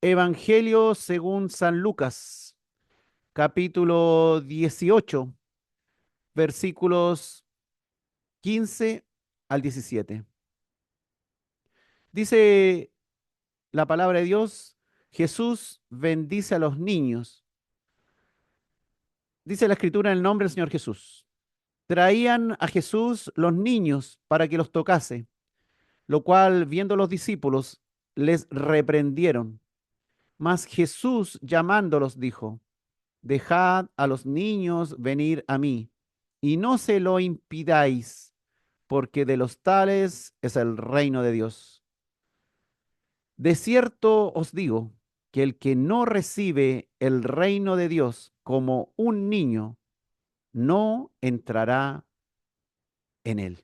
Evangelio según San Lucas, capítulo 18, versículos 15 al 17. Dice la palabra de Dios: Jesús bendice a los niños. Dice la escritura en el nombre del Señor Jesús. Traían a Jesús los niños para que los tocase, lo cual, viendo los discípulos, les reprendieron. Mas Jesús, llamándolos, dijo: Dejad a los niños venir a mí, y no se lo impidáis, porque de los tales es el reino de Dios. De cierto os digo que el que no recibe el reino de Dios como un niño, no entrará en él.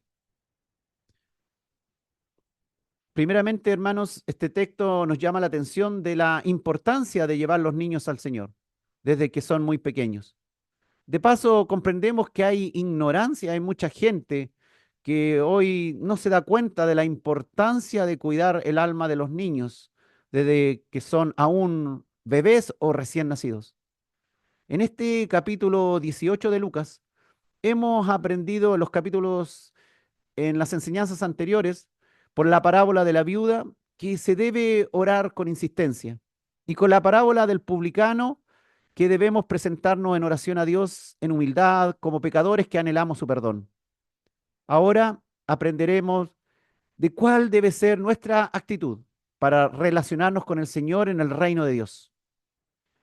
Primeramente, hermanos, este texto nos llama la atención de la importancia de llevar los niños al Señor desde que son muy pequeños. De paso, comprendemos que hay ignorancia, hay mucha gente que hoy no se da cuenta de la importancia de cuidar el alma de los niños desde que son aún bebés o recién nacidos. En este capítulo 18 de Lucas, hemos aprendido en los capítulos, en las enseñanzas anteriores, por la parábola de la viuda, que se debe orar con insistencia, y con la parábola del publicano, que debemos presentarnos en oración a Dios en humildad, como pecadores que anhelamos su perdón. Ahora aprenderemos de cuál debe ser nuestra actitud para relacionarnos con el Señor en el reino de Dios,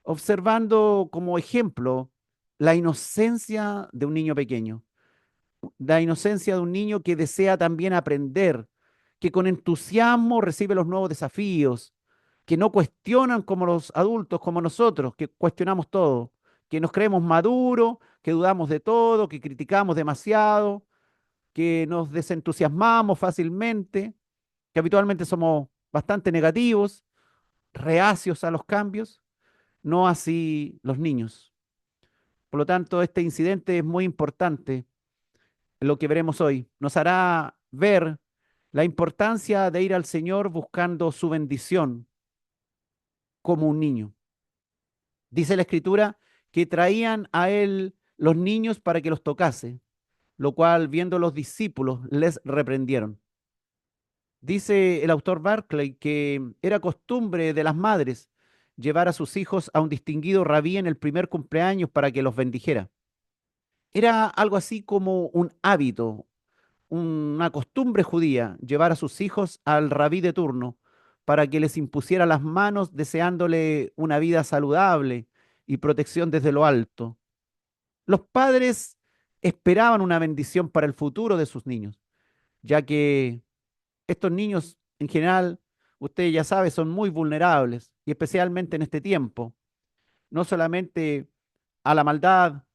observando como ejemplo la inocencia de un niño pequeño, la inocencia de un niño que desea también aprender, que con entusiasmo recibe los nuevos desafíos, que no cuestionan como los adultos, como nosotros, que cuestionamos todo, que nos creemos maduros, que dudamos de todo, que criticamos demasiado, que nos desentusiasmamos fácilmente, que habitualmente somos bastante negativos, reacios a los cambios, no así los niños. Por lo tanto, este incidente es muy importante, lo que veremos hoy. Nos hará ver la importancia de ir al Señor buscando su bendición como un niño. Dice la Escritura que traían a él los niños para que los tocase, lo cual, viendo los discípulos, les reprendieron. Dice el autor Barclay que era costumbre de las madres llevar a sus hijos a un distinguido rabí en el primer cumpleaños para que los bendijera. Era algo así como un hábito, una costumbre judía, llevar a sus hijos al rabí de turno para que les impusiera las manos deseándole una vida saludable y protección desde lo alto. Los padres esperaban una bendición para el futuro de sus niños, ya que estos niños en general, usted ya sabe, son muy vulnerables y especialmente en este tiempo, no solamente a la maldad,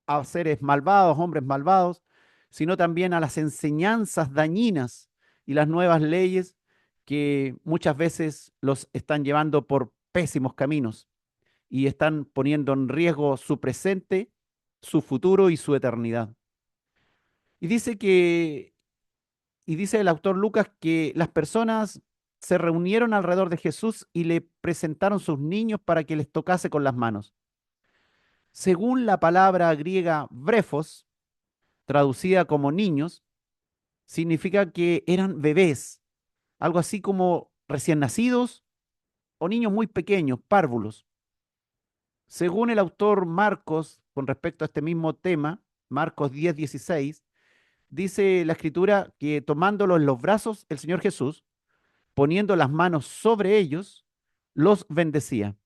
a seres malvados, hombres malvados, sino también a las enseñanzas dañinas y las nuevas leyes que muchas veces los están llevando por pésimos caminos y están poniendo en riesgo su presente, su futuro y su eternidad. Y dice que, y dice el autor Lucas que las personas se reunieron alrededor de Jesús y le presentaron sus niños para que les tocase con las manos. Según la palabra griega brefos, traducida como niños, significa que eran bebés, algo así como recién nacidos o niños muy pequeños, párvulos. Según el autor Marcos, con respecto a este mismo tema, Marcos 10:16, dice la escritura que tomándolos en los brazos, el Señor Jesús, poniendo las manos sobre ellos, los bendecía.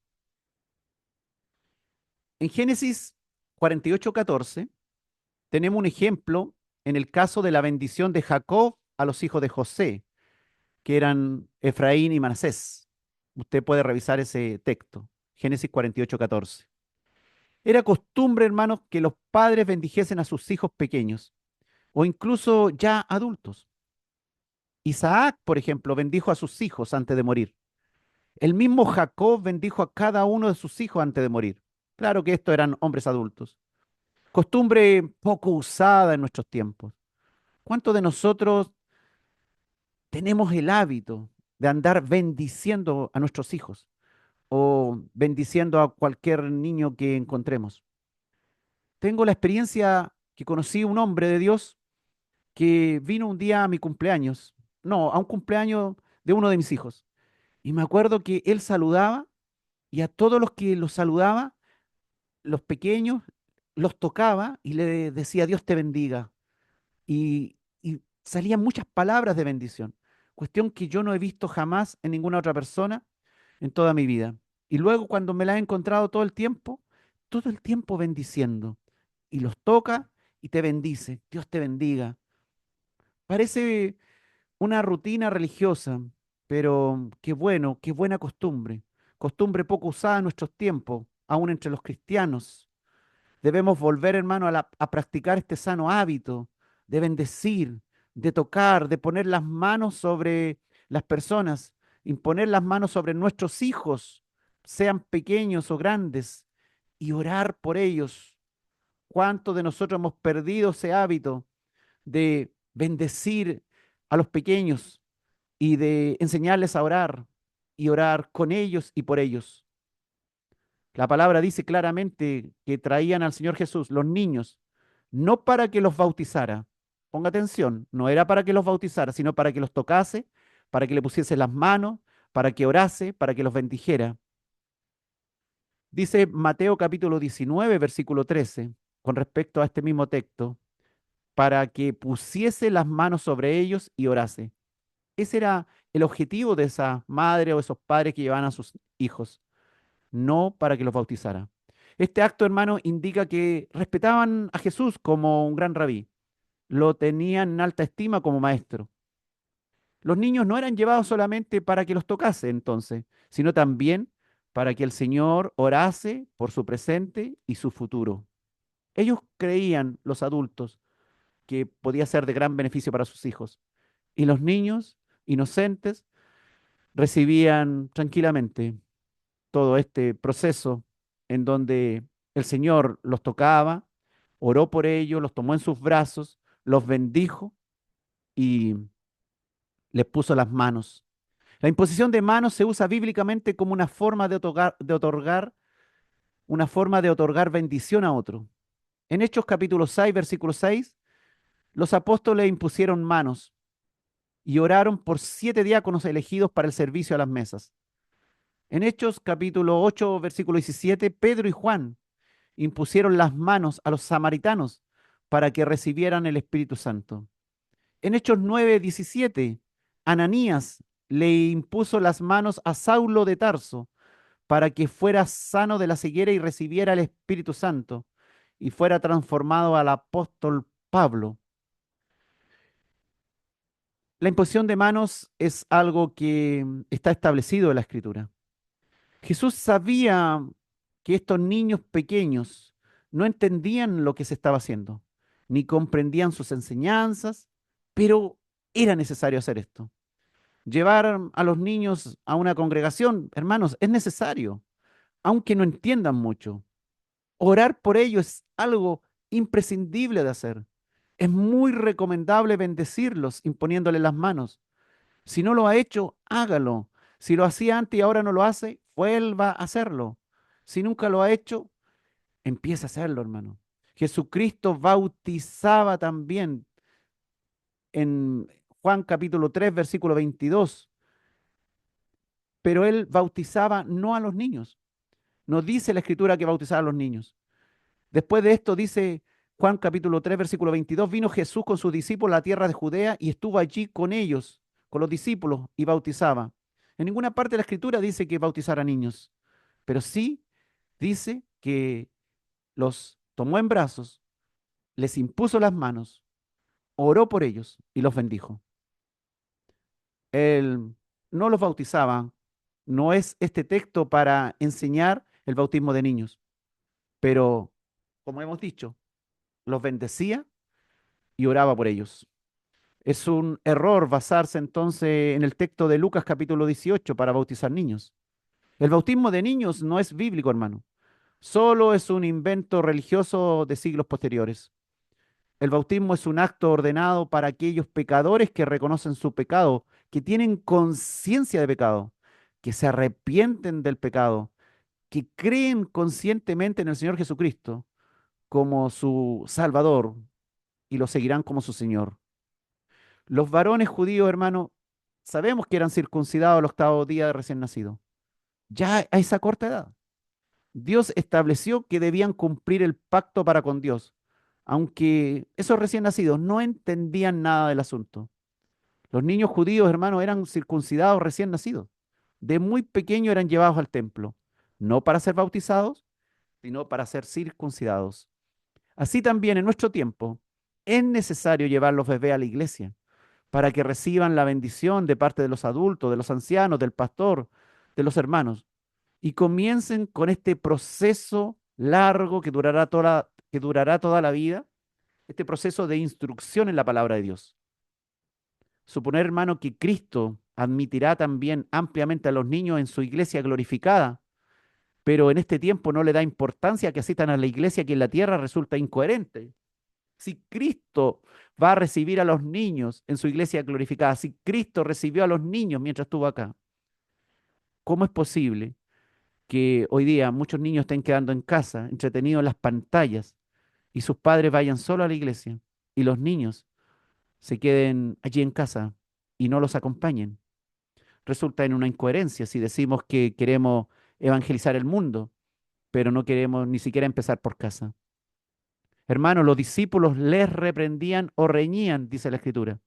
En Génesis 48:14 tenemos un ejemplo en el caso de la bendición de Jacob a los hijos de José, que eran Efraín y Manasés. Usted puede revisar ese texto, Génesis 48:14. Era costumbre, hermanos, que los padres bendijesen a sus hijos pequeños o incluso ya adultos. Isaac, por ejemplo, bendijo a sus hijos antes de morir. El mismo Jacob bendijo a cada uno de sus hijos antes de morir. Claro que estos eran hombres adultos. Costumbre poco usada en nuestros tiempos. ¿Cuántos de nosotros tenemos el hábito? de andar bendiciendo a nuestros hijos o bendiciendo a cualquier niño que encontremos. Tengo la experiencia que conocí un hombre de Dios que vino un día a mi cumpleaños, no, a un cumpleaños de uno de mis hijos. Y me acuerdo que él saludaba y a todos los que los saludaba, los pequeños, los tocaba y le decía, Dios te bendiga. Y salían muchas palabras de bendición, cuestión que yo no he visto jamás en ninguna otra persona en toda mi vida. Y luego cuando me la he encontrado todo el tiempo bendiciendo. Y los toca y te bendice, Dios te bendiga. Parece una rutina religiosa, pero qué bueno, qué buena costumbre. Costumbre poco usada en nuestros tiempos, aún entre los cristianos. Debemos volver, hermano, a practicar este sano hábito de bendecir, de tocar, de poner las manos sobre las personas, imponer las manos sobre nuestros hijos, sean pequeños o grandes, y orar por ellos. ¿Cuántos de nosotros hemos perdido ese hábito de bendecir a los pequeños y de enseñarles a orar y orar con ellos y por ellos? La palabra dice claramente que traían al Señor Jesús los niños, no para que los bautizara. Ponga atención, no era para que los bautizara, sino para que los tocase, para que le pusiese las manos, para que orase, para que los bendijera. Dice Mateo capítulo 19, versículo 13, con respecto a este mismo texto, para que pusiese las manos sobre ellos y orase. Ese era el objetivo de esa madre o esos padres que llevaban a sus hijos, no para que los bautizara. Este acto, hermano, indica que respetaban a Jesús como un gran rabí, lo tenían en alta estima como maestro. Los niños no eran llevados solamente para que los tocase entonces, sino también para que el Señor orase por su presente y su futuro. Ellos creían, los adultos, que podía ser de gran beneficio para sus hijos. Y los niños, inocentes, recibían tranquilamente todo este proceso en donde el Señor los tocaba, oró por ellos, los tomó en sus brazos, los bendijo y les puso las manos. La imposición de manos se usa bíblicamente como una forma una forma de otorgar bendición a otro. En Hechos capítulo 6, versículo 6, los apóstoles impusieron manos y oraron por 7 diáconos elegidos para el servicio a las mesas. En Hechos capítulo 8, versículo 17, Pedro y Juan impusieron las manos a los samaritanos para que recibieran el Espíritu Santo. En Hechos 9:17, Ananías le impuso las manos a Saulo de Tarso para que fuera sano de la ceguera y recibiera el Espíritu Santo y fuera transformado al apóstol Pablo. La imposición de manos es algo que está establecido en la Escritura. Jesús sabía que estos niños pequeños no entendían lo que se estaba haciendo, ni comprendían sus enseñanzas, pero era necesario hacer esto. Llevar a los niños a una congregación, hermanos, es necesario, aunque no entiendan mucho. Orar por ellos es algo imprescindible de hacer. Es muy recomendable bendecirlos imponiéndoles las manos. Si no lo ha hecho, hágalo. Si lo hacía antes y ahora no lo hace, vuelva a hacerlo. Si nunca lo ha hecho, empiece a hacerlo, hermano. Jesucristo bautizaba también en Juan capítulo 3, versículo 22, pero él bautizaba no a los niños. No dice la escritura que bautizaba a los niños. Después de esto dice Juan capítulo 3, versículo 22, vino Jesús con sus discípulos a la tierra de Judea y estuvo allí con ellos, con los discípulos, y bautizaba. En ninguna parte de la escritura dice que bautizara niños, pero sí dice que los tomó en brazos, les impuso las manos, oró por ellos y los bendijo. Él no los bautizaba, no es este texto para enseñar el bautismo de niños, pero como hemos dicho, los bendecía y oraba por ellos. Es un error basarse entonces en el texto de Lucas capítulo 18 para bautizar niños. El bautismo de niños no es bíblico, hermano. Solo es un invento religioso de siglos posteriores. El bautismo es un acto ordenado para aquellos pecadores que reconocen su pecado que tienen conciencia de pecado, que se arrepienten del pecado, que creen conscientemente en el Señor Jesucristo como su Salvador y lo seguirán como su Señor. Los varones judíos, hermano, sabemos que eran circuncidados al octavo día de recién nacido, ya a esa corta edad. Dios estableció que debían cumplir el pacto para con Dios, aunque esos recién nacidos no entendían nada del asunto. Los niños judíos, hermano, eran circuncidados recién nacidos. De muy pequeño eran llevados al templo, no para ser bautizados, sino para ser circuncidados. Así también en nuestro tiempo es necesario llevar los bebés a la iglesia para que reciban la bendición de parte de los adultos, de los ancianos, del pastor, de los hermanos, y comiencen con este proceso largo que durará toda la vida, este proceso de instrucción en la palabra de Dios. Suponer, hermano, que Cristo admitirá también ampliamente a los niños en su iglesia glorificada, pero en este tiempo no le da importancia que asistan a la iglesia que en la tierra resulta incoherente. Si Cristo va a recibir a los niños en su iglesia glorificada, si Cristo recibió a los niños mientras estuvo acá, ¿cómo es posible que hoy día muchos niños estén quedando en casa, entretenidos en las pantallas, y sus padres vayan solo a la iglesia y los niños se queden allí en casa y no los acompañen? Resulta en una incoherencia si decimos que queremos evangelizar el mundo, pero no queremos ni siquiera empezar por casa. Hermanos, los discípulos les reprendían o reñían, dice la Escritura.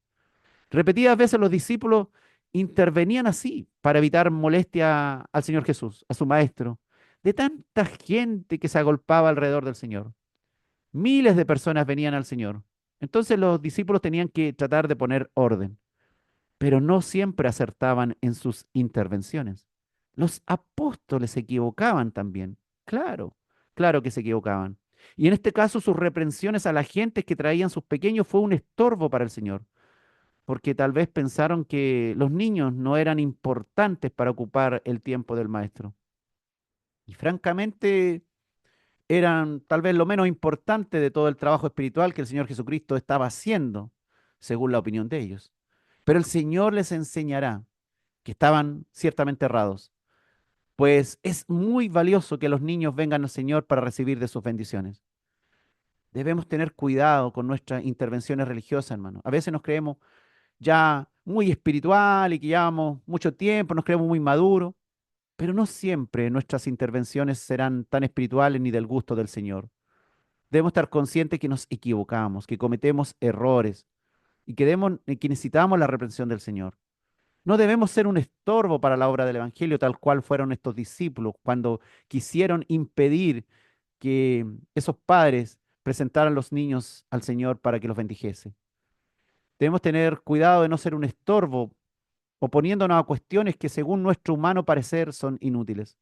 Repetidas veces los discípulos intervenían así para evitar molestia al Señor Jesús, a su maestro, de tanta gente que se agolpaba alrededor del Señor. Miles de personas venían al Señor. Entonces los discípulos tenían que tratar de poner orden, pero no siempre acertaban en sus intervenciones. Los apóstoles se equivocaban también. Claro, claro que se equivocaban. Y en este caso sus reprensiones a la gente que traían sus pequeños fue un estorbo para el Señor, porque tal vez pensaron que los niños no eran importantes para ocupar el tiempo del maestro. Y francamente eran tal vez lo menos importante de todo el trabajo espiritual que el Señor Jesucristo estaba haciendo, según la opinión de ellos. Pero el Señor les enseñará que estaban ciertamente errados, pues es muy valioso que los niños vengan al Señor para recibir de sus bendiciones. Debemos tener cuidado con nuestras intervenciones religiosas, hermano. A veces nos creemos ya muy espiritual y que llevamos mucho tiempo, nos creemos muy maduros, pero no siempre nuestras intervenciones serán tan espirituales ni del gusto del Señor. Debemos estar conscientes que nos equivocamos, que cometemos errores y que necesitamos la reprensión del Señor. No debemos ser un estorbo para la obra del Evangelio, tal cual fueron estos discípulos cuando quisieron impedir que esos padres presentaran los niños al Señor para que los bendijese. Debemos tener cuidado de no ser un estorbo, oponiéndonos a cuestiones que según nuestro humano parecer son inútiles.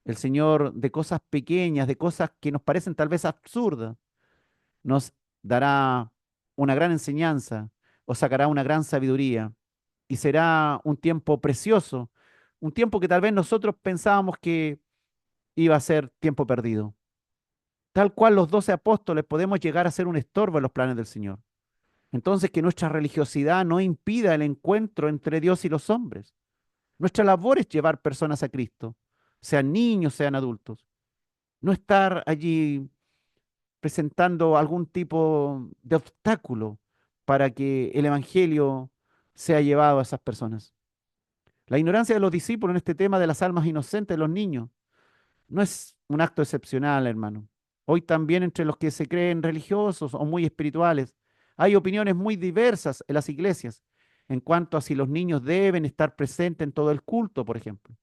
El Señor, de cosas pequeñas, de cosas que nos parecen tal vez absurdas, nos dará una gran enseñanza o sacará una gran sabiduría y será un tiempo precioso, un tiempo que tal vez nosotros pensábamos que iba a ser tiempo perdido. Tal cual los 12 apóstoles podemos llegar a ser un estorbo en los planes del Señor. Entonces, que nuestra religiosidad no impida el encuentro entre Dios y los hombres. Nuestra labor es llevar personas a Cristo, sean niños, sean adultos. No estar allí presentando algún tipo de obstáculo para que el Evangelio sea llevado a esas personas. La ignorancia de los discípulos en este tema de las almas inocentes de los niños no es un acto excepcional, hermano. Hoy también entre los que se creen religiosos o muy espirituales, hay opiniones muy diversas en las iglesias en cuanto a si los niños deben estar presentes en todo el culto, por ejemplo.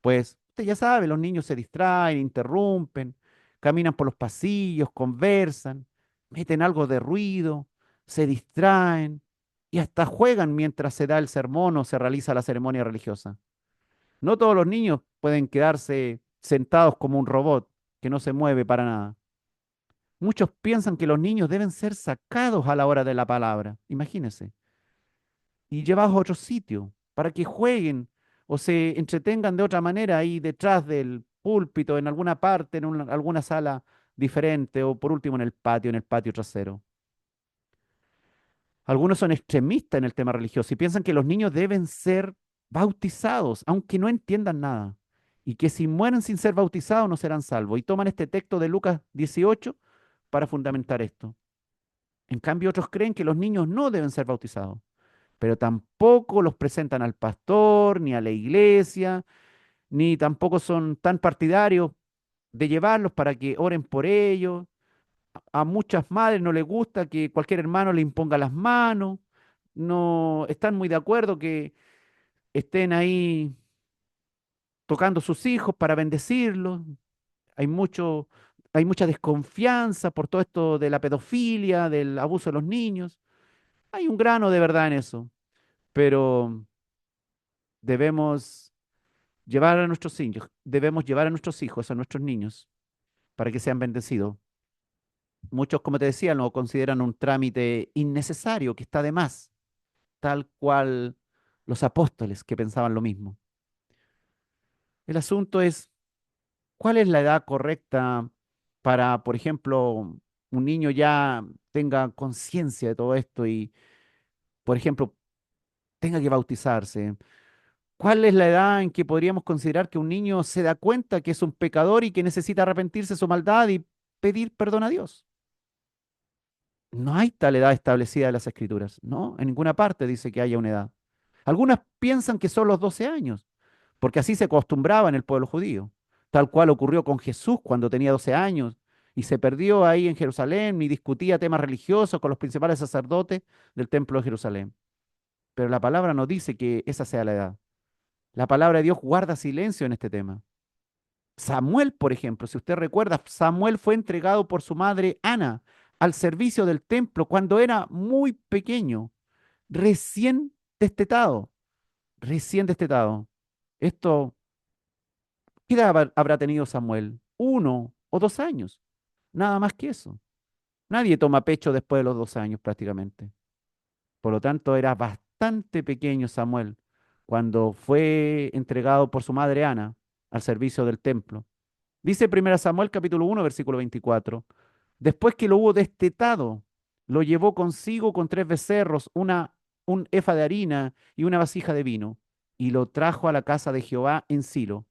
Pues usted ya sabe, los niños se distraen, interrumpen, caminan por los pasillos, conversan, meten algo de ruido, se distraen y hasta juegan mientras se da el sermón o se realiza la ceremonia religiosa. No todos los niños pueden quedarse sentados como un robot que no se mueve para nada. Muchos piensan que los niños deben ser sacados a la hora de la palabra, imagínense, y llevados a otro sitio para que jueguen o se entretengan de otra manera ahí detrás del púlpito, en alguna parte, en alguna sala diferente o por último en el patio trasero. Algunos son extremistas en el tema religioso y piensan que los niños deben ser bautizados, aunque no entiendan nada, y que si mueren sin ser bautizados no serán salvos. Y toman este texto de Lucas 18 para fundamentar esto. En cambio, otros creen que los niños no deben ser bautizados, pero tampoco los presentan al pastor, ni a la iglesia, ni tampoco son tan partidarios de llevarlos para que oren por ellos. A muchas madres no les gusta que cualquier hermano le imponga las manos, no están muy de acuerdo que estén ahí tocando sus hijos para bendecirlos. Hay mucho, hay mucha desconfianza por todo esto de la pedofilia, del abuso de los niños. Hay un grano de verdad en eso, pero debemos llevar a nuestros hijos, debemos llevar a nuestros hijos, a nuestros niños, para que sean bendecidos. Muchos, como te decía, lo consideran un trámite innecesario, que está de más, tal cual los apóstoles que pensaban lo mismo. El asunto es, ¿cuál es la edad correcta para, por ejemplo, un niño ya tenga conciencia de todo esto y, por ejemplo, tenga que bautizarse? ¿Cuál es la edad en que podríamos considerar que un niño se da cuenta que es un pecador y que necesita arrepentirse de su maldad y pedir perdón a Dios? No hay tal edad establecida en las Escrituras, ¿no? En ninguna parte dice que haya una edad. Algunas piensan que son los 12 años, porque así se acostumbraba en el pueblo judío, tal cual ocurrió con Jesús cuando tenía 12 años y se perdió ahí en Jerusalén y discutía temas religiosos con los principales sacerdotes del templo de Jerusalén. Pero la palabra no dice que esa sea la edad. La palabra de Dios guarda silencio en este tema. Samuel, por ejemplo, si usted recuerda, Samuel fue entregado por su madre Ana al servicio del templo cuando era muy pequeño, recién destetado, recién destetado. Esto, ¿qué edad habrá tenido Samuel? 1 o 2 años, nada más que eso. Nadie toma pecho después de los 2 años prácticamente. Por lo tanto, era bastante pequeño Samuel cuando fue entregado por su madre Ana al servicio del templo. Dice 1 Samuel capítulo 1, versículo 24. Después que lo hubo destetado, lo llevó consigo con 3 becerros, un efa de harina y una vasija de vino, y lo trajo a la casa de Jehová en Silo,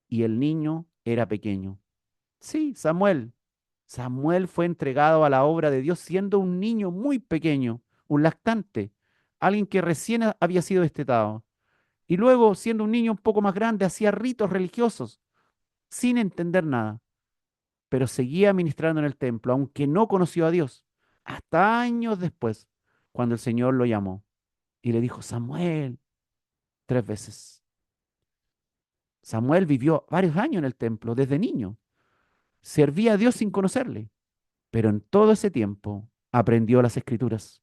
y el niño era pequeño. Sí, Samuel. Samuel fue entregado a la obra de Dios siendo un niño muy pequeño, un lactante, alguien que recién había sido destetado. Y luego, siendo un niño un poco más grande, hacía ritos religiosos, sin entender nada, pero seguía ministrando en el templo, aunque no conoció a Dios, hasta años después, cuando el Señor lo llamó y le dijo, Samuel, 3 veces. Samuel vivió varios años en el templo, desde niño. Servía a Dios sin conocerle, pero en todo ese tiempo aprendió las escrituras.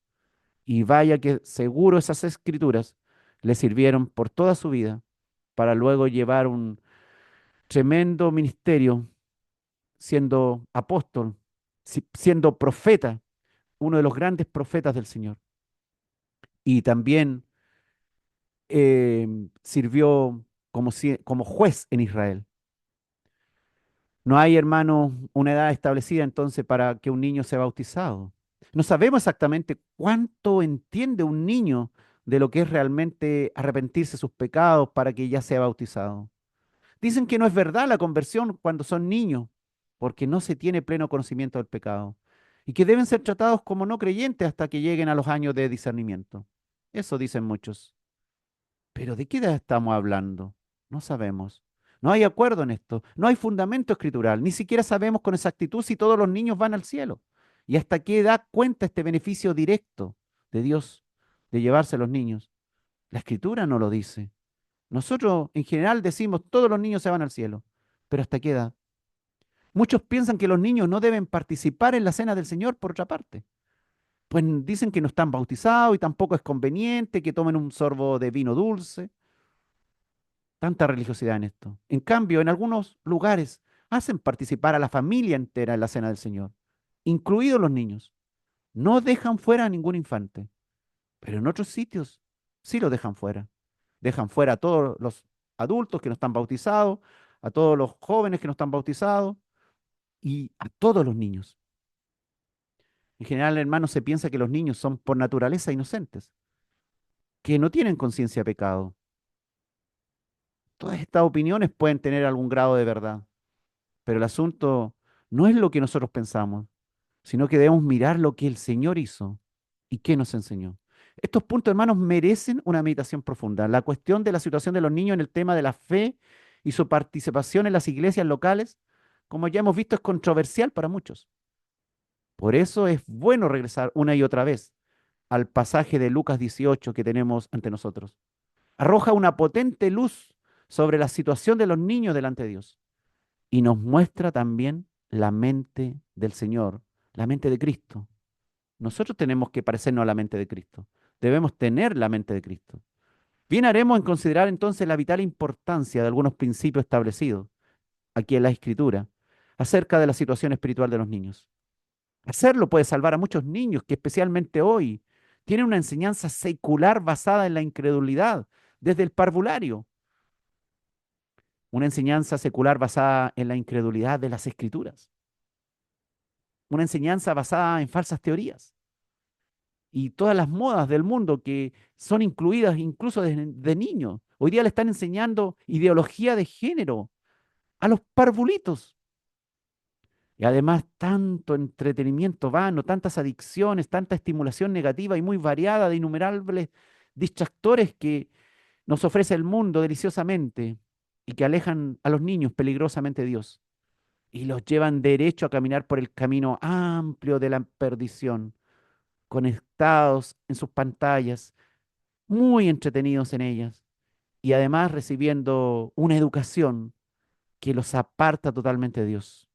Y vaya que seguro esas escrituras le sirvieron por toda su vida para luego llevar un tremendo ministerio siendo apóstol, siendo profeta, uno de los grandes profetas del Señor. Y también sirvió como juez en Israel. No hay, hermano, una edad establecida entonces para que un niño sea bautizado. No sabemos exactamente cuánto entiende un niño de lo que es realmente arrepentirse de sus pecados para que ya sea bautizado. Dicen que no es verdad la conversión cuando son niños, porque no se tiene pleno conocimiento del pecado, y que deben ser tratados como no creyentes hasta que lleguen a los años de discernimiento. Eso dicen muchos. Pero ¿de qué edad estamos hablando? No sabemos. No hay acuerdo en esto. No hay fundamento escritural. Ni siquiera sabemos con exactitud si todos los niños van al cielo. ¿Y hasta qué edad cuenta este beneficio directo de Dios de llevarse a los niños? La escritura no lo dice. Nosotros en general decimos todos los niños se van al cielo. Pero ¿hasta qué edad? Muchos piensan que los niños no deben participar en la cena del Señor por otra parte. Pues dicen que no están bautizados y tampoco es conveniente que tomen un sorbo de vino dulce. Tanta religiosidad en esto. En cambio, en algunos lugares hacen participar a la familia entera en la cena del Señor, incluidos los niños. No dejan fuera a ningún infante, pero en otros sitios sí lo dejan fuera. Dejan fuera a todos los adultos que no están bautizados, a todos los jóvenes que no están bautizados y a todos los niños. En general, hermanos, se piensa que los niños son por naturaleza inocentes, que no tienen conciencia de pecado. Todas estas opiniones pueden tener algún grado de verdad, pero el asunto no es lo que nosotros pensamos, sino que debemos mirar lo que el Señor hizo y qué nos enseñó. Estos puntos, hermanos, merecen una meditación profunda. La cuestión de la situación de los niños en el tema de la fe y su participación en las iglesias locales, como ya hemos visto, es controversial para muchos. Por eso es bueno regresar una y otra vez al pasaje de Lucas 18 que tenemos ante nosotros. Arroja una potente luz sobre la situación de los niños delante de Dios y nos muestra también la mente del Señor, la mente de Cristo. Nosotros tenemos que parecernos a la mente de Cristo. Debemos tener la mente de Cristo. Bien haremos en considerar entonces la vital importancia de algunos principios establecidos aquí en la Escritura acerca de la situación espiritual de los niños. Hacerlo puede salvar a muchos niños que especialmente hoy tienen una enseñanza secular basada en la incredulidad desde el parvulario, una enseñanza secular basada en la incredulidad de las Escrituras, una enseñanza basada en falsas teorías y todas las modas del mundo que son incluidas incluso de niños. Hoy día le están enseñando ideología de género a los parvulitos. Y además tanto entretenimiento vano, tantas adicciones, tanta estimulación negativa y muy variada de innumerables distractores que nos ofrece el mundo deliciosamente y que alejan a los niños peligrosamente de Dios y los llevan derecho a caminar por el camino amplio de la perdición, conectados en sus pantallas, muy entretenidos en ellas y además recibiendo una educación que los aparta totalmente de Dios.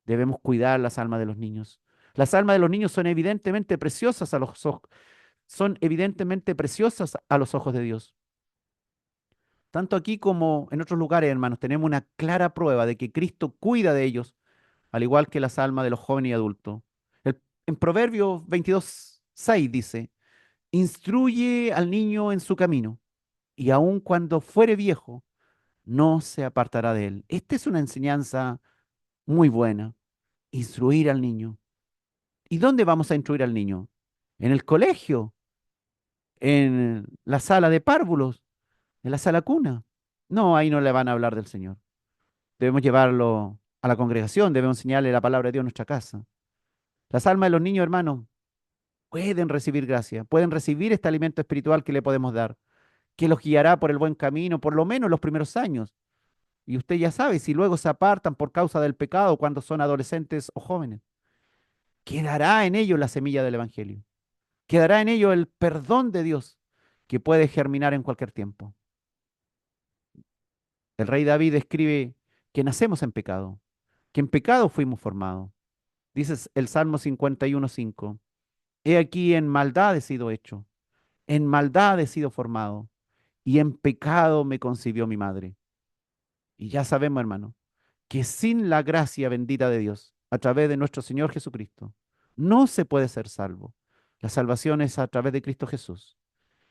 Debemos cuidar las almas de los niños. Las almas de los niños son evidentemente preciosas a los ojos, son evidentemente preciosas a los ojos de Dios. Tanto aquí como en otros lugares, hermanos, tenemos una clara prueba de que Cristo cuida de ellos, al igual que las almas de los jóvenes y adultos. En Proverbios 22:6 dice, instruye al niño en su camino, y aun cuando fuere viejo, no se apartará de él. Esta es una enseñanza muy buena, instruir al niño. ¿Y dónde vamos a instruir al niño? ¿En el colegio? ¿En la sala de párvulos? ¿En la sala cuna? No, ahí no le van a hablar del Señor. Debemos llevarlo a la congregación, debemos enseñarle la palabra de Dios en nuestra casa. Las almas de los niños, hermanos, pueden recibir gracia, pueden recibir este alimento espiritual que le podemos dar, que los guiará por el buen camino, por lo menos los primeros años. Y usted ya sabe, si luego se apartan por causa del pecado cuando son adolescentes o jóvenes, quedará en ellos la semilla del Evangelio. Quedará en ellos el perdón de Dios que puede germinar en cualquier tiempo. El rey David escribe que nacemos en pecado, que en pecado fuimos formados. Dice el Salmo 51:5. He aquí en maldad he sido hecho, en maldad he sido formado, y en pecado me concibió mi madre. Y ya sabemos, hermano, que sin la gracia bendita de Dios, a través de nuestro Señor Jesucristo, no se puede ser salvo. La salvación es a través de Cristo Jesús.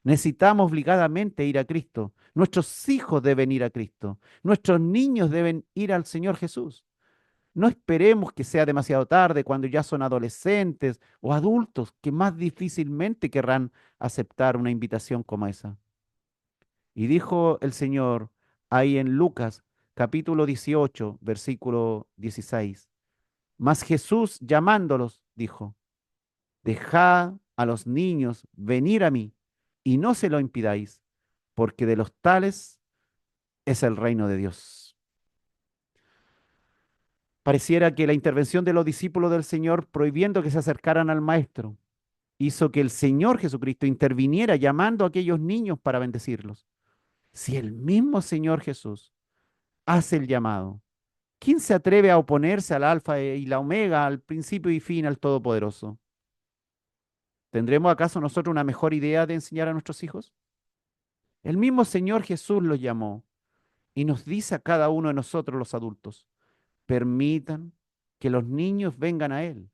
Necesitamos obligadamente ir a Cristo. Nuestros hijos deben ir a Cristo. Nuestros niños deben ir al Señor Jesús. No esperemos que sea demasiado tarde cuando ya son adolescentes o adultos que más difícilmente querrán aceptar una invitación como esa. Y dijo el Señor ahí en Lucas capítulo 18, versículo 16. Mas Jesús llamándolos dijo, dejad a los niños venir a mí y no se lo impidáis, porque de los tales es el reino de Dios. Pareciera que la intervención de los discípulos del Señor prohibiendo que se acercaran al Maestro hizo que el Señor Jesucristo interviniera llamando a aquellos niños para bendecirlos. Si el mismo Señor Jesús hace el llamado, ¿quién se atreve a oponerse al Alfa y la Omega, al principio y fin, al Todopoderoso? ¿Tendremos acaso nosotros una mejor idea de enseñar a nuestros hijos? El mismo Señor Jesús los llamó y nos dice a cada uno de nosotros los adultos, permitan que los niños vengan a Él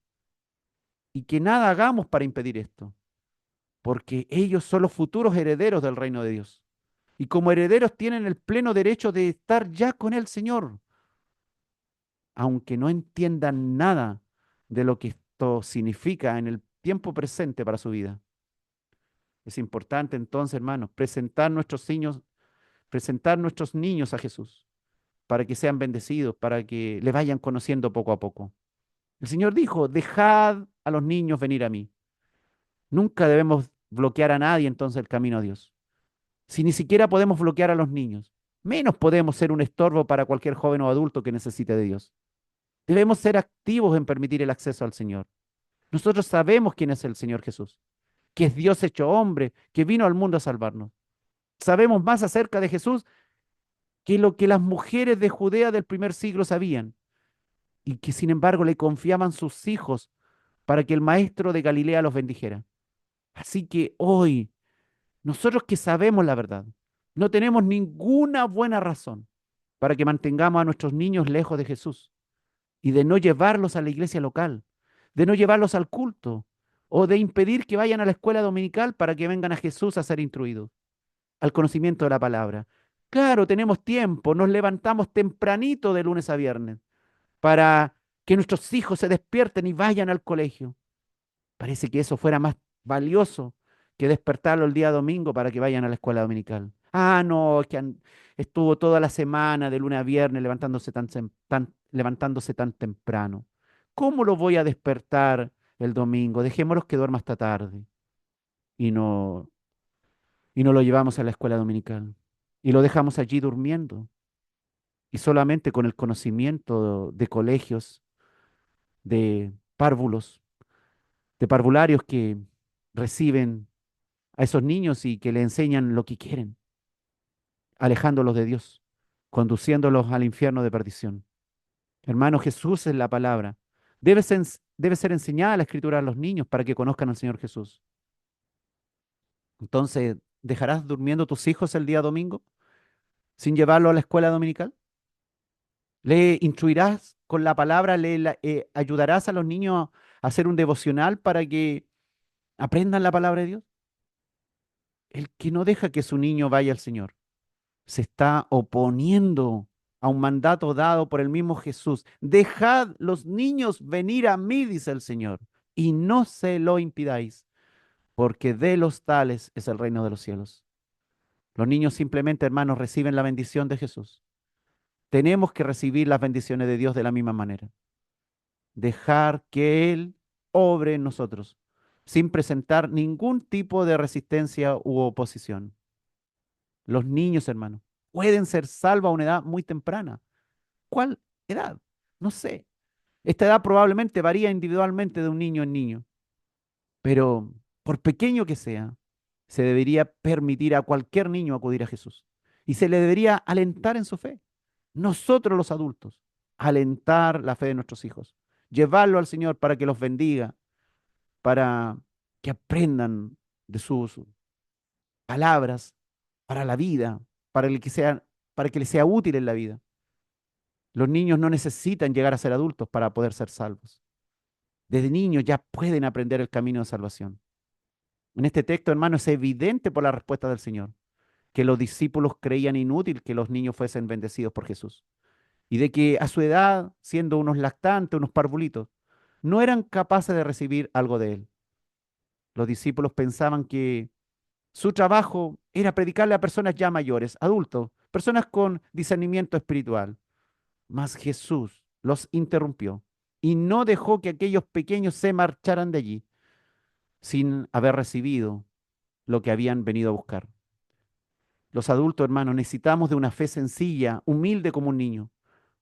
y que nada hagamos para impedir esto, porque ellos son los futuros herederos del reino de Dios. Y como herederos tienen el pleno derecho de estar ya con el Señor, aunque no entiendan nada de lo que esto significa en el tiempo presente para su vida. Es importante entonces, hermanos, presentar nuestros niños a Jesús para que sean bendecidos, para que le vayan conociendo poco a poco. El Señor dijo, dejad a los niños venir a mí. Nunca debemos bloquear a nadie entonces el camino a Dios. Si ni siquiera podemos bloquear a los niños, menos podemos ser un estorbo para cualquier joven o adulto que necesite de Dios. Debemos ser activos en permitir el acceso al Señor. Nosotros sabemos quién es el Señor Jesús, que es Dios hecho hombre, que vino al mundo a salvarnos. Sabemos más acerca de Jesús que lo que las mujeres de Judea del primer siglo sabían, y que sin embargo le confiaban sus hijos para que el maestro de Galilea los bendijera. Así que hoy, nosotros que sabemos la verdad, no tenemos ninguna buena razón para que mantengamos a nuestros niños lejos de Jesús y de no llevarlos a la iglesia local, de no llevarlos al culto o de impedir que vayan a la escuela dominical para que vengan a Jesús a ser instruidos, al conocimiento de la palabra. Claro, tenemos tiempo, nos levantamos tempranito de lunes a viernes para que nuestros hijos se despierten y vayan al colegio. Parece que eso fuera más valioso que despertarlo el día domingo para que vayan a la escuela dominical. Ah, no, es que estuvo toda la semana de lunes a viernes levantándose tan temprano. ¿Cómo lo voy a despertar el domingo? Dejémoslos que duerma hasta tarde. Y no, y no lo llevamos a la escuela dominical. Y lo dejamos allí durmiendo. Y solamente con el conocimiento de colegios, de párvulos, de parvularios que reciben a esos niños y que le enseñan lo que quieren, alejándolos de Dios, conduciéndolos al infierno de perdición. Hermano, Jesús es la palabra. Debe ser enseñada la escritura a los niños para que conozcan al Señor Jesús. Entonces, ¿dejarás durmiendo tus hijos el día domingo sin llevarlo a la escuela dominical? ¿Le instruirás con la palabra? ¿Ayudarás a los niños a hacer un devocional para que aprendan la palabra de Dios? El que no deja que su niño vaya al Señor se está oponiendo a un mandato dado por el mismo Jesús. Dejad los niños venir a mí, dice el Señor, y no se lo impidáis, porque de los tales es el reino de los cielos. Los niños simplemente, hermanos, reciben la bendición de Jesús. Tenemos que recibir las bendiciones de Dios de la misma manera. Dejar que Él obre en nosotros, sin presentar ningún tipo de resistencia u oposición. Los niños, hermanos, pueden ser salvos a una edad muy temprana. ¿Cuál edad? No sé. Esta edad probablemente varía individualmente de un niño en niño, pero por pequeño que sea, se debería permitir a cualquier niño acudir a Jesús y se le debería alentar en su fe. Nosotros los adultos, alentar la fe de nuestros hijos, llevarlo al Señor para que los bendiga, para que aprendan de sus palabras para la vida, para que les sea útil en la vida. Los niños no necesitan llegar a ser adultos para poder ser salvos. Desde niños ya pueden aprender el camino de salvación. En este texto, hermano, es evidente por la respuesta del Señor que los discípulos creían inútil que los niños fuesen bendecidos por Jesús y de que a su edad, siendo unos lactantes, unos parvulitos, no eran capaces de recibir algo de él. Los discípulos pensaban que su trabajo era predicarle a personas ya mayores, adultos, personas con discernimiento espiritual. Mas Jesús los interrumpió y no dejó que aquellos pequeños se marcharan de allí sin haber recibido lo que habían venido a buscar. Los adultos, hermanos, necesitamos de una fe sencilla, humilde como un niño,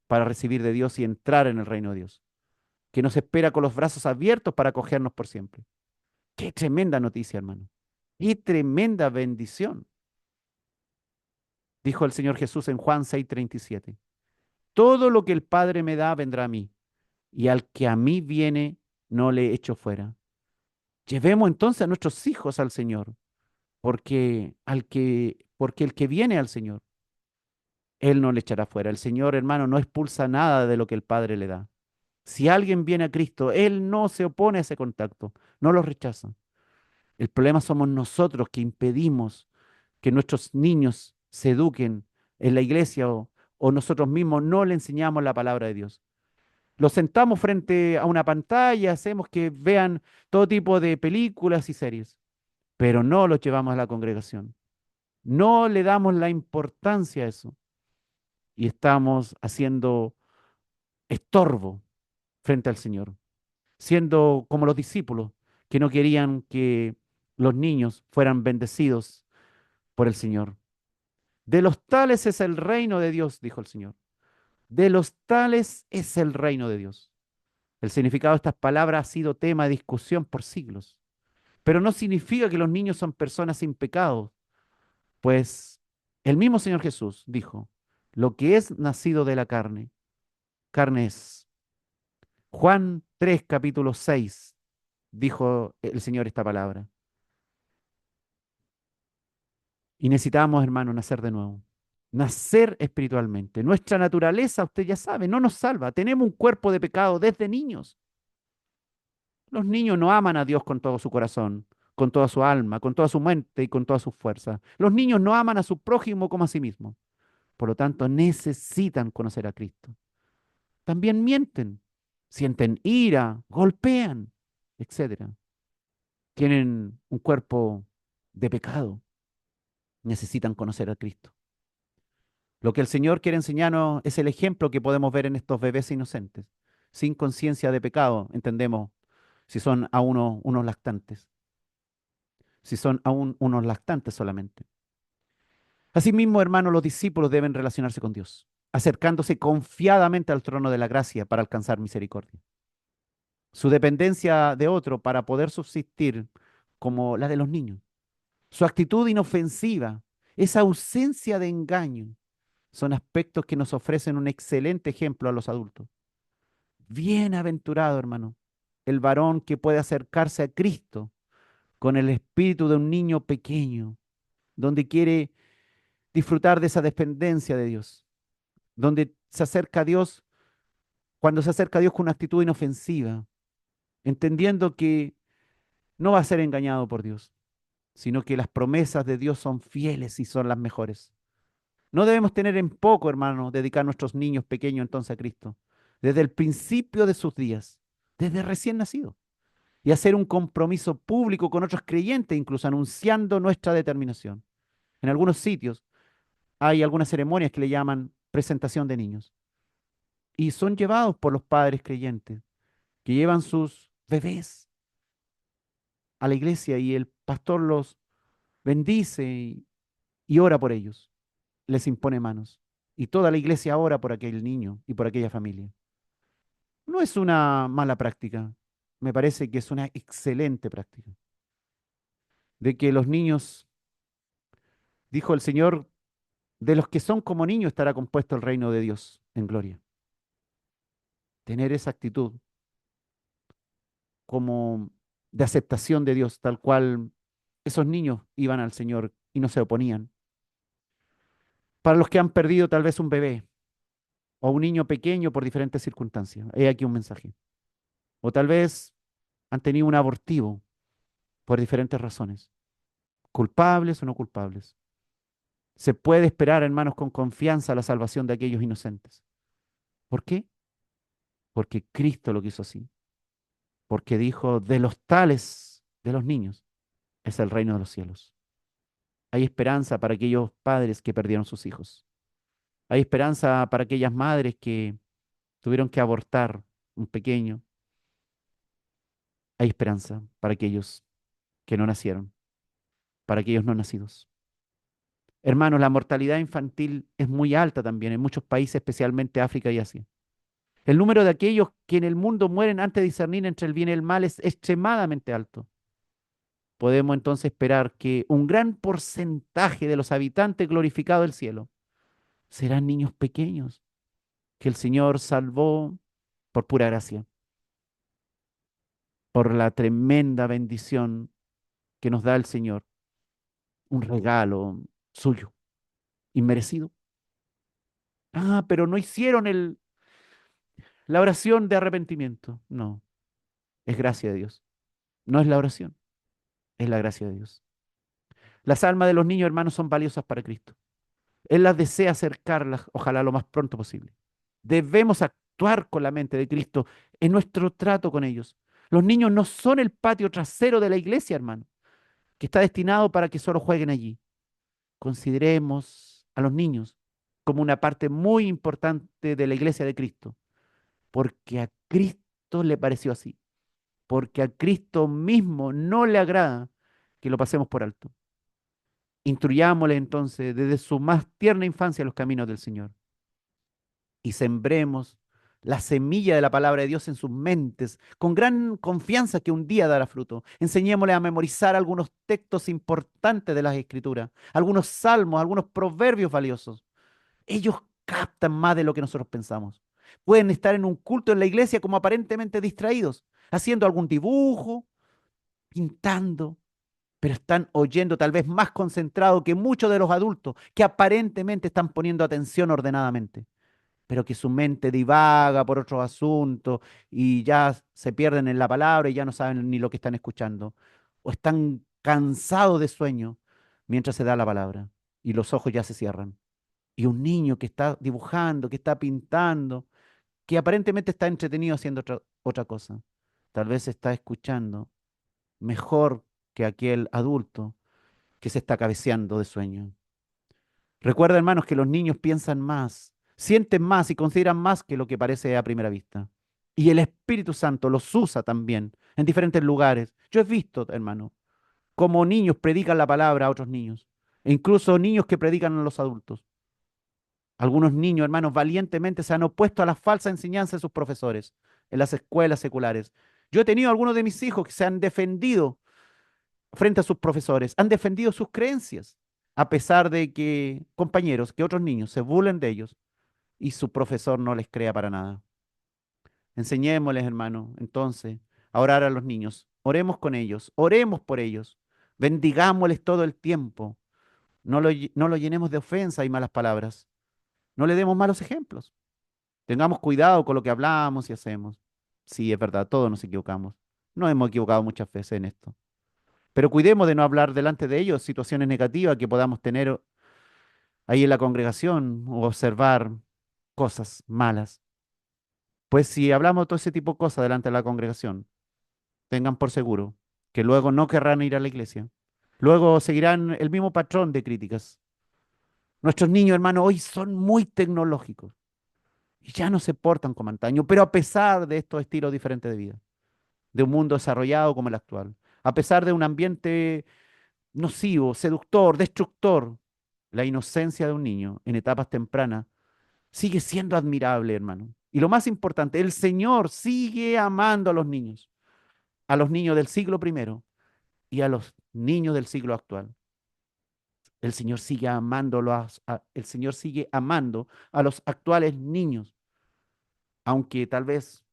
para recibir de Dios y entrar en el reino de Dios, que nos espera con los brazos abiertos para acogernos por siempre. Qué tremenda noticia, hermano. Qué tremenda bendición. Dijo el Señor Jesús en Juan 6:37. Todo lo que el Padre me da vendrá a mí, y al que a mí viene, no le echo fuera. Llevemos entonces a nuestros hijos al Señor, porque el que viene al Señor, Él no le echará fuera. El Señor, hermano, no expulsa nada de lo que el Padre le da. Si alguien viene a Cristo, Él no se opone a ese contacto, no lo rechaza. El problema somos nosotros que impedimos que nuestros niños se eduquen en la iglesia o nosotros mismos no le enseñamos la palabra de Dios. Los sentamos frente a una pantalla, hacemos que vean todo tipo de películas y series, pero no los llevamos a la congregación. No le damos la importancia a eso y estamos haciendo estorbo frente al Señor, siendo como los discípulos que no querían que los niños fueran bendecidos por el Señor. De los tales es el reino de Dios, dijo el Señor. De los tales es el reino de Dios. El significado de estas palabras ha sido tema de discusión por siglos, pero no significa que los niños son personas sin pecado, pues el mismo Señor Jesús dijo, lo que es nacido de la carne, carne es. Juan 3, capítulo 6, dijo el Señor esta palabra. Y necesitamos, hermano, nacer de nuevo. Nacer espiritualmente. Nuestra naturaleza, usted ya sabe, no nos salva. Tenemos un cuerpo de pecado desde niños. Los niños no aman a Dios con todo su corazón, con toda su alma, con toda su mente y con toda su fuerza. Los niños no aman a su prójimo como a sí mismo. Por lo tanto, necesitan conocer a Cristo. También mienten, sienten ira, golpean, etcétera. Tienen un cuerpo de pecado. Necesitan conocer a Cristo. Lo que el Señor quiere enseñarnos es el ejemplo que podemos ver en estos bebés inocentes, sin conciencia de pecado, entendemos, si son aún unos lactantes, si son aún unos lactantes solamente. Asimismo, hermanos, los discípulos deben relacionarse con Dios, acercándose confiadamente al trono de la gracia para alcanzar misericordia. Su dependencia de otro para poder subsistir como la de los niños. Su actitud inofensiva, esa ausencia de engaño, son aspectos que nos ofrecen un excelente ejemplo a los adultos. Bienaventurado, hermano, el varón que puede acercarse a Cristo con el espíritu de un niño pequeño, donde quiere disfrutar de esa dependencia de Dios, donde se acerca a Dios, cuando se acerca a Dios con una actitud inofensiva, entendiendo que no va a ser engañado por Dios, sino que las promesas de Dios son fieles y son las mejores. No debemos tener en poco, hermano, dedicar a nuestros niños pequeños entonces a Cristo, desde el principio de sus días, desde recién nacidos, y hacer un compromiso público con otros creyentes, incluso anunciando nuestra determinación. En algunos sitios hay algunas ceremonias que le llaman presentación de niños, y son llevados por los padres creyentes, que llevan sus bebés a la iglesia y el pastor los bendice y ora por ellos, les impone manos. Y toda la iglesia ora por aquel niño y por aquella familia. No es una mala práctica, me parece que es una excelente práctica. De que los niños, dijo el Señor, de los que son como niños estará compuesto el reino de Dios en gloria. Tener esa actitud como de aceptación de Dios, tal cual esos niños iban al Señor y no se oponían. Para los que han perdido tal vez un bebé o un niño pequeño por diferentes circunstancias, he aquí un mensaje. O tal vez han tenido un abortivo por diferentes razones, culpables o no culpables. Se puede esperar, hermanos, con confianza la salvación de aquellos inocentes. ¿Por qué? Porque Cristo lo quiso así. Porque dijo, de los tales, de los niños, es el reino de los cielos. Hay esperanza para aquellos padres que perdieron sus hijos. Hay esperanza para aquellas madres que tuvieron que abortar un pequeño. Hay esperanza para aquellos que no nacieron, para aquellos no nacidos. Hermanos, la mortalidad infantil es muy alta también en muchos países, especialmente África y Asia. El número de aquellos que en el mundo mueren antes de discernir entre el bien y el mal es extremadamente alto. Podemos entonces esperar que un gran porcentaje de los habitantes glorificados del cielo serán niños pequeños que el Señor salvó por pura gracia, por la tremenda bendición que nos da el Señor, un regalo suyo, inmerecido. Ah, pero no hicieron la oración de arrepentimiento. No, es gracia de Dios. No es la oración, es la gracia de Dios. Las almas de los niños, hermanos, son valiosas para Cristo. Él las desea acercarlas, ojalá lo más pronto posible. Debemos actuar con la mente de Cristo en nuestro trato con ellos. Los niños no son el patio trasero de la iglesia, hermano, que está destinado para que solo jueguen allí. Consideremos a los niños como una parte muy importante de la iglesia de Cristo, porque a Cristo le pareció así, porque a Cristo mismo no le agrada que lo pasemos por alto. Instruyámosle entonces desde su más tierna infancia los caminos del Señor y sembremos la semilla de la palabra de Dios en sus mentes, con gran confianza que un día dará fruto. Enseñémosle a memorizar algunos textos importantes de las Escrituras, algunos salmos, algunos proverbios valiosos. Ellos captan más de lo que nosotros pensamos. Pueden estar en un culto en la iglesia como aparentemente distraídos, haciendo algún dibujo, pintando, pero están oyendo tal vez más concentrado que muchos de los adultos que aparentemente están poniendo atención ordenadamente, pero que su mente divaga por otros asuntos y ya se pierden en la palabra y ya no saben ni lo que están escuchando. O están cansados de sueño mientras se da la palabra y los ojos ya se cierran. Y un niño que está dibujando, que está pintando, que aparentemente está entretenido haciendo otra cosa, tal vez está escuchando mejor que aquel adulto que se está cabeceando de sueño. Recuerda, hermanos, que los niños piensan más, sienten más y consideran más que lo que parece a primera vista. Y el Espíritu Santo los usa también en diferentes lugares. Yo he visto, hermano, cómo niños predican la palabra a otros niños, e incluso niños que predican a los adultos. Algunos niños, hermanos, valientemente se han opuesto a la falsa enseñanza de sus profesores en las escuelas seculares. Yo he tenido algunos de mis hijos que se han defendido frente a sus profesores, han defendido sus creencias, a pesar de que compañeros, que otros niños se burlen de ellos y su profesor no les crea para nada. Enseñémosles, hermano, entonces, a orar a los niños. Oremos con ellos, oremos por ellos, bendigámosles todo el tiempo. No lo llenemos de ofensa y malas palabras. No le demos malos ejemplos. Tengamos cuidado con lo que hablamos y hacemos. Sí, es verdad, todos nos equivocamos. Nos hemos equivocado muchas veces en esto. Pero cuidemos de no hablar delante de ellos situaciones negativas que podamos tener ahí en la congregación o observar cosas malas. Pues si hablamos todo ese tipo de cosas delante de la congregación, tengan por seguro que luego no querrán ir a la iglesia. Luego seguirán el mismo patrón de críticas. Nuestros niños, hermanos, hoy son muy tecnológicos y ya no se portan como antaño, pero a pesar de estos estilos diferentes de vida, de un mundo desarrollado como el actual, a pesar de un ambiente nocivo, seductor, destructor, la inocencia de un niño en etapas tempranas sigue siendo admirable, hermano. Y lo más importante, el Señor sigue amando a los niños del siglo primero y a los niños del siglo actual. El Señor sigue el Señor sigue amando a los actuales niños, aunque tal vez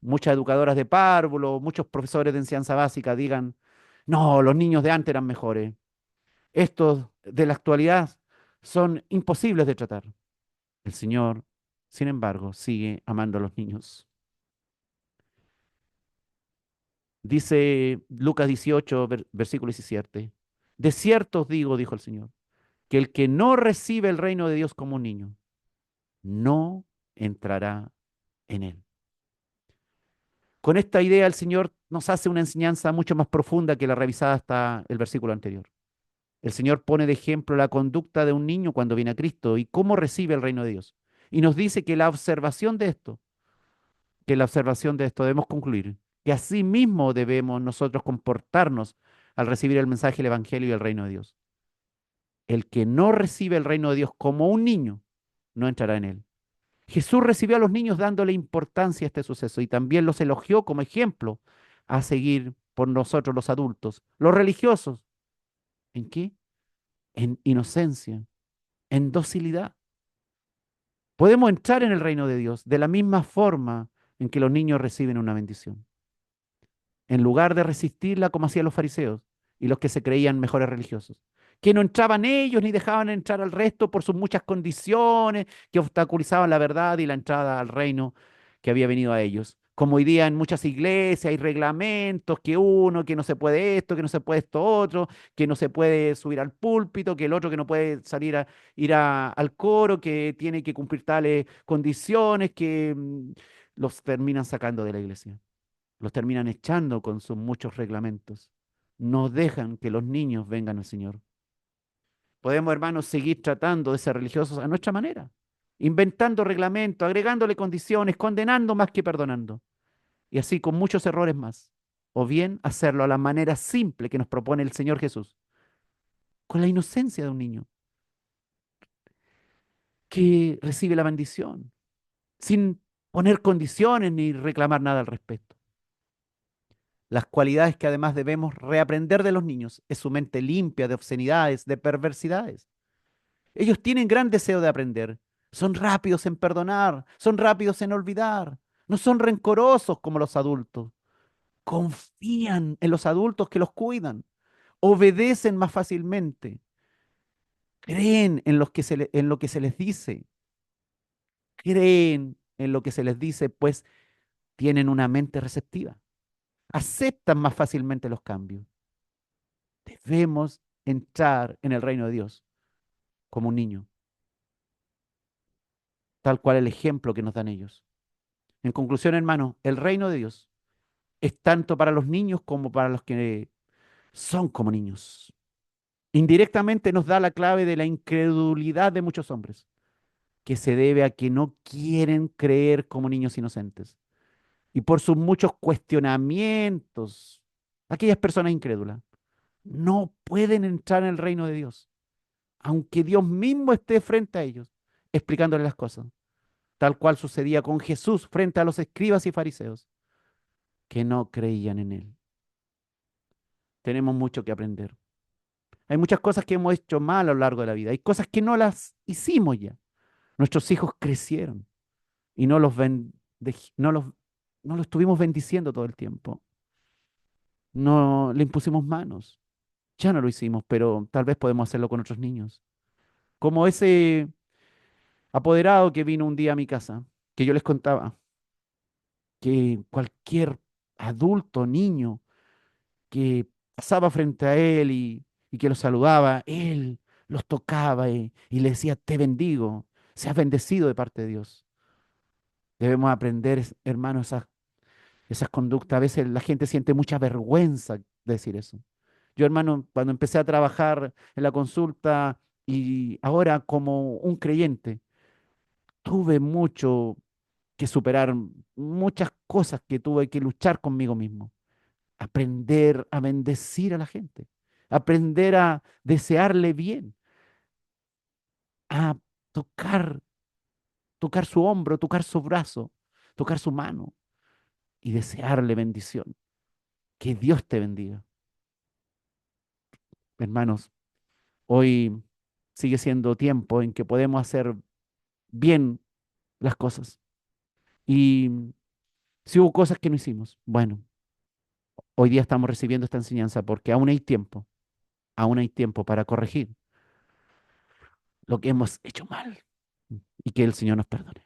muchas educadoras de párvulo, muchos profesores de enseñanza básica digan, no, los niños de antes eran mejores. Estos de la actualidad son imposibles de tratar. El Señor, sin embargo, sigue amando a los niños. Dice Lucas 18, versículo 17. De cierto os digo, dijo el Señor, que el que no recibe el reino de Dios como un niño, no entrará en él. Con esta idea el Señor nos hace una enseñanza mucho más profunda que la revisada hasta el versículo anterior. El Señor pone de ejemplo la conducta de un niño cuando viene a Cristo y cómo recibe el reino de Dios. Y nos dice que la observación de esto debemos concluir, que así mismo debemos nosotros comportarnos al recibir el mensaje del Evangelio y el reino de Dios. El que no recibe el reino de Dios como un niño, no entrará en él. Jesús recibió a los niños dándole importancia a este suceso y también los elogió como ejemplo a seguir por nosotros los adultos, los religiosos. ¿En qué? En inocencia, en docilidad. Podemos entrar en el reino de Dios de la misma forma en que los niños reciben una bendición, en lugar de resistirla como hacían los fariseos y los que se creían mejores religiosos, que no entraban ellos ni dejaban entrar al resto por sus muchas condiciones que obstaculizaban la verdad y la entrada al reino que había venido a ellos. Como hoy día en muchas iglesias hay reglamentos, que uno, que no se puede esto, que no se puede esto otro, que no se puede subir al púlpito, que el otro que no puede salir a ir al coro, que tiene que cumplir tales condiciones, que los terminan sacando de la iglesia, los terminan echando con sus muchos reglamentos. No dejan que los niños vengan al Señor. Podemos, hermanos, seguir tratando de ser religiosos a nuestra manera, inventando reglamentos, agregándole condiciones, condenando más que perdonando, y así con muchos errores más. O bien hacerlo a la manera simple que nos propone el Señor Jesús, con la inocencia de un niño que recibe la bendición, sin poner condiciones ni reclamar nada al respecto. Las cualidades que además debemos reaprender de los niños es su mente limpia de obscenidades, de perversidades. Ellos tienen gran deseo de aprender. Son rápidos en perdonar, son rápidos en olvidar. No son rencorosos como los adultos. Confían en los adultos que los cuidan. Obedecen más fácilmente. Creen en, en lo que se les dice. Creen en lo que se les dice, pues tienen una mente receptiva. Aceptan más fácilmente los cambios. Debemos entrar en el reino de Dios como un niño, tal cual el ejemplo que nos dan ellos. En conclusión, hermano, el reino de Dios es tanto para los niños como para los que son como niños. Indirectamente nos da la clave de la incredulidad de muchos hombres, que se debe a que no quieren creer como niños inocentes. Y por sus muchos cuestionamientos, aquellas personas incrédulas no pueden entrar en el reino de Dios, aunque Dios mismo esté frente a ellos, explicándoles las cosas, tal cual sucedía con Jesús frente a los escribas y fariseos, que no creían en él. Tenemos mucho que aprender. Hay muchas cosas que hemos hecho mal a lo largo de la vida. Hay cosas que no las hicimos ya. Nuestros hijos crecieron y no los estuvimos bendiciendo todo el tiempo. No le impusimos manos. Ya no lo hicimos, pero tal vez podemos hacerlo con otros niños. Como ese apoderado que vino un día a mi casa, que yo les contaba, que cualquier adulto, niño, que pasaba frente a él y que los saludaba, él los tocaba y le decía, te bendigo, seas bendecido de parte de Dios. Debemos aprender, hermanos, esas conductas. A veces la gente siente mucha vergüenza de decir eso. Yo, hermano, cuando empecé a trabajar en la consulta y ahora como un creyente, tuve mucho que superar, muchas cosas que tuve que luchar conmigo mismo. Aprender a bendecir a la gente, aprender a desearle bien, a tocar, tocar su hombro, tocar su brazo, tocar su mano y desearle bendición. Que Dios te bendiga. Hermanos, hoy sigue siendo tiempo en que podemos hacer bien las cosas. Y si hubo cosas que no hicimos, bueno, hoy día estamos recibiendo esta enseñanza porque aún hay tiempo para corregir lo que hemos hecho mal y que el Señor nos perdone.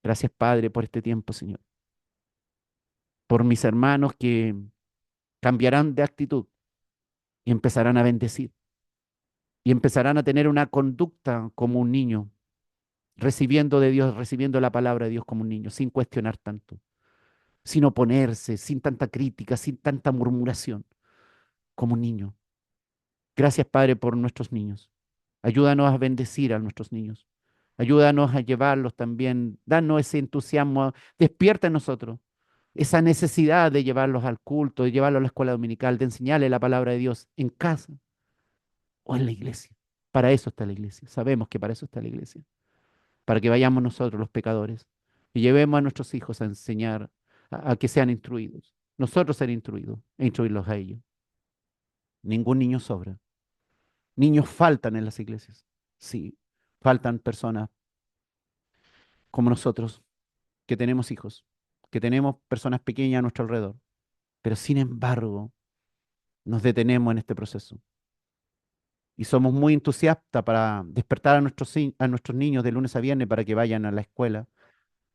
Gracias, Padre, por este tiempo, Señor. Por mis hermanos que cambiarán de actitud y empezarán a bendecir y empezarán a tener una conducta como un niño, recibiendo de Dios, recibiendo la palabra de Dios como un niño, sin cuestionar tanto, sin oponerse, sin tanta crítica, sin tanta murmuración, como un niño. Gracias, Padre, por nuestros niños. Ayúdanos a bendecir a nuestros niños. Ayúdanos a llevarlos también. Danos ese entusiasmo. Despierta en nosotros esa necesidad de llevarlos al culto, de llevarlos a la escuela dominical, de enseñarles la palabra de Dios en casa o en la iglesia. Para eso está la iglesia. Sabemos que para eso está la iglesia. Para que vayamos nosotros los pecadores y llevemos a nuestros hijos a enseñar, a que sean instruidos. Nosotros ser instruidos e instruirlos a ellos. Ningún niño sobra. Niños faltan en las iglesias. Sí, faltan personas como nosotros, que tenemos hijos, que tenemos personas pequeñas a nuestro alrededor. Pero sin embargo, nos detenemos en este proceso. Y somos muy entusiastas para despertar a a nuestros niños de lunes a viernes para que vayan a la escuela,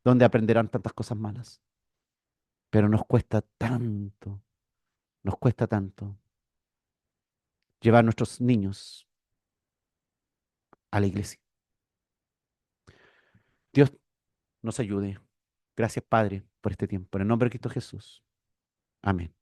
donde aprenderán tantas cosas malas. pero nos cuesta tanto llevar a nuestros niños a la iglesia. Dios nos ayude. Gracias, Padre, por este tiempo. En el nombre de Cristo Jesús. Amén.